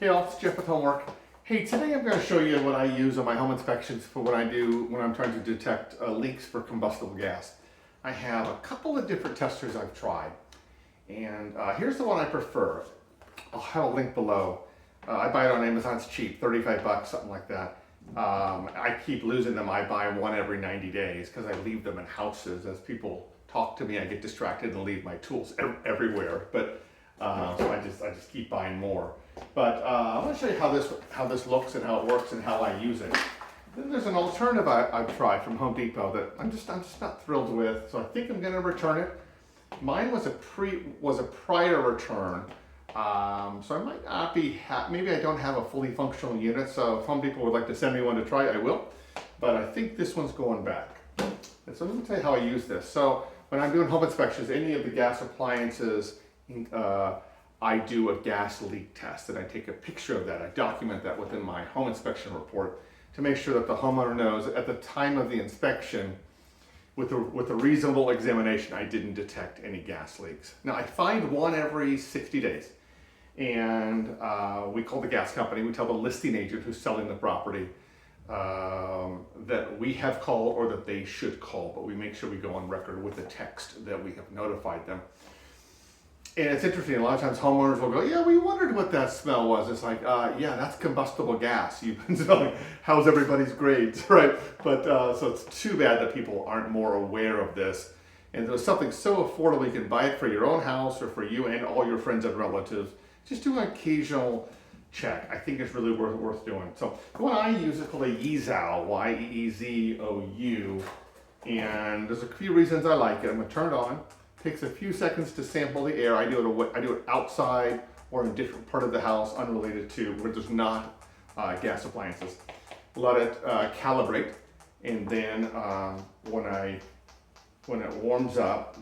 Hey all, it's Jeff with Homework. Hey, today I'm going to show you what I use on my home inspections for when I'm trying to detect leaks for combustible gas. I have a couple of different testers I've tried, and here's the one I prefer. I'll have a link below. I buy it on Amazon, it's cheap, 35 bucks, something like that. I keep losing them. I buy one every 90 days because I leave them in houses. As people talk to me, I get distracted and leave my tools everywhere. But so I just keep buying more. But I'm going to show you how this looks and how it works and how I use it. Then there's an alternative I've tried from Home Depot that I'm just not thrilled with. So I think I'm going to return it. Mine was a prior return. So I might not be maybe I don't have a fully functional unit, so if Home Depot would like to send me one to try, I will. But I think this one's going back. And so let me tell you how I use this. So when I'm doing home inspections, any of the gas appliances, I do a gas leak test, and I take a picture of that. I document that within my home inspection report to make sure that the homeowner knows at the time of the inspection, with a reasonable examination, I didn't detect any gas leaks. Now I find one every 60 days. And we call the gas company, we tell the listing agent who's selling the property that we have called or that they should call, but we make sure we go on record with a text that we have notified them. And it's interesting, a lot of times homeowners will go, yeah, we wondered what that smell was. It's like, yeah, that's combustible gas. You've been smelling, how's everybody's grades, right? But so it's too bad that people aren't more aware of this. And there's something so affordable, you can buy it for your own house or for you and all your friends and relatives. Just do an occasional check. I think it's really worth doing. So the one I use is called a Yeezou, Y-E-E-Z-O-U. And there's a few reasons I like it. I'm gonna turn it on. Takes a few seconds to sample the air. I do it outside or in a different part of the house, unrelated to where there's not gas appliances. Let it calibrate, and then when it warms up,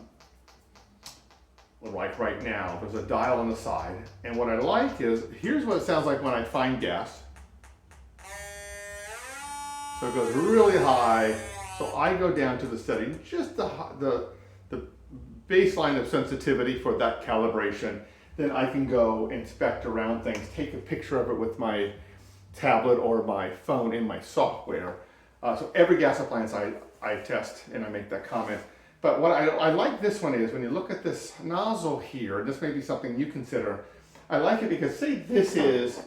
like right now, there's a dial on the side, and what I like is, here's what it sounds like when I find gas. So it goes really high, so I go down to the setting, just the baseline of sensitivity for that calibration. Then I can go inspect around things, take a picture of it with my tablet or my phone in my software. So every gas appliance I test, and I make that comment. But what I like this one is, when you look at this nozzle here, and this may be something you consider, I like it because say this is,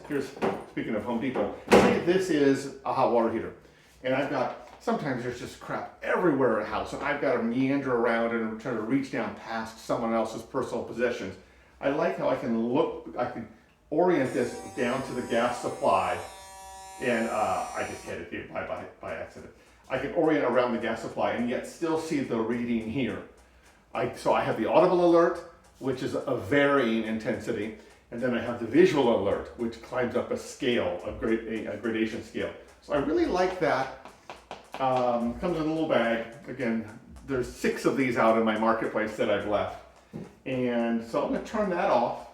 speaking of Home Depot, say this is a hot water heater. And sometimes there's just crap everywhere in a house, and I've got to meander around and try to reach down past someone else's personal possessions. I like how I can orient this down to the gas supply, and I just hit it by accident. I can orient around the gas supply and yet still see the reading here. So I have the Audible Alert, which is a varying intensity, and then I have the Visual Alert, which climbs up a scale, a gradation scale. So I really like that. Comes in a little bag. Again, there's 6 of these out in my marketplace that I've left. And so I'm going to turn that off.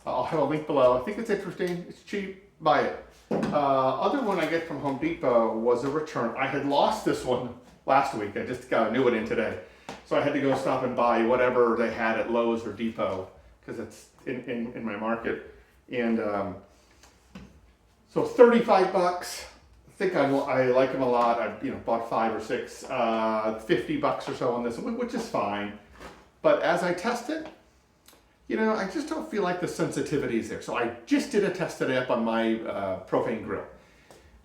I'll have a link below. I think it's interesting. It's cheap. Buy it. Other one I get from Home Depot was a return. I had lost this one last week. I just got a new one in today. So I had to go stop and buy whatever they had at Lowe's or Depot because it's in my market. And so 35 bucks. I think I like them a lot. I bought 5 or 6, 50 bucks or so on this one, which is fine. But as I test it, I just don't feel like the sensitivity is there. So I just did a test today up on my propane grill.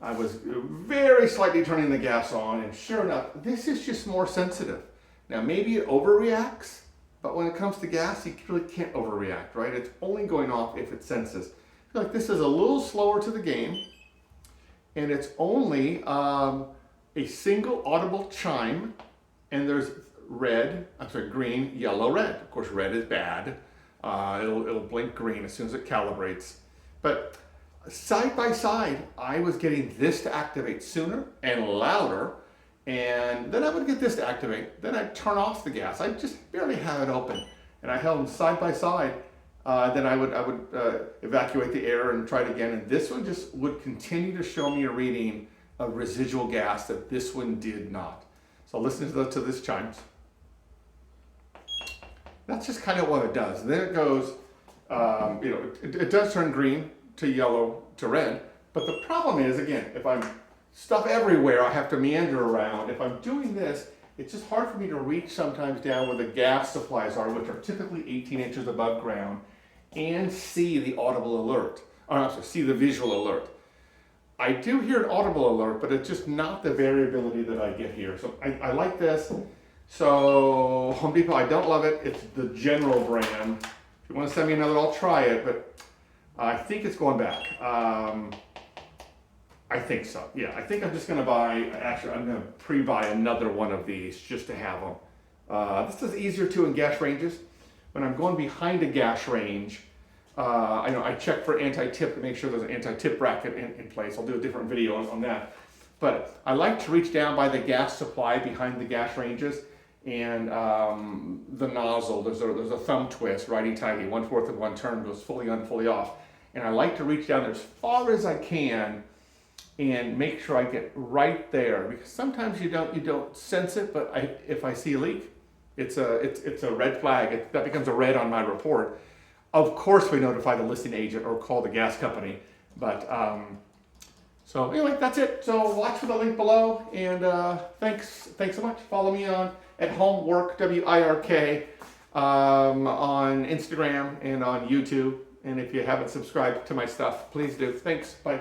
I was very slightly turning the gas on, and sure enough, this is just more sensitive. Now maybe it overreacts, but when it comes to gas, you really can't overreact, right? It's only going off if it senses. I feel like this is a little slower to the game, and it's only a single audible chime, and there's green, yellow, red. Of course, red is bad. It'll blink green as soon as it calibrates. But side by side, I was getting this to activate sooner and louder, and then I would get this to activate. Then I'd turn off the gas. I just barely have it open, and I held them side by side. Then I would evacuate the air and try it again, and this one just would continue to show me a reading of residual gas that this one did not. So listen to this chimes. That's just kind of what it does. And then it goes, it does turn green, to yellow to red. But the problem is, again, if I'm stuff everywhere, I have to meander around. If I'm doing this, it's just hard for me to reach sometimes down where the gas supplies are, which are typically 18 inches above ground, and see the audible alert, or I'm sorry, see the visual alert. I do hear an audible alert, but it's just not the variability that I get here. So I like this. So Home Depot, I don't love it. It's the general brand. If you want to send me another, I'll try it, but I think it's going back. I think so. Yeah, I think I'm just going to buy, actually, I'm going to pre-buy another one of these just to have them. This is easier too in gas ranges. When I'm going behind a gas range, I know I check for anti-tip to make sure there's an anti-tip bracket in place. I'll do a different video on that. But I like to reach down by the gas supply behind the gas ranges and the nozzle. There's a thumb twist, righty-tighty, 1/4 of one turn goes fully on, fully off. And I like to reach down there as far as I can and make sure I get right there, because sometimes you don't sense it, but if I see a leak, it's a red flag. That becomes a red on my report. Of course, we notify the listing agent or call the gas company. But so anyway, that's it. So watch for the link below, and thanks so much. Follow me on @homework WIRK on Instagram and on YouTube. And if you haven't subscribed to my stuff, please do. Thanks. Bye.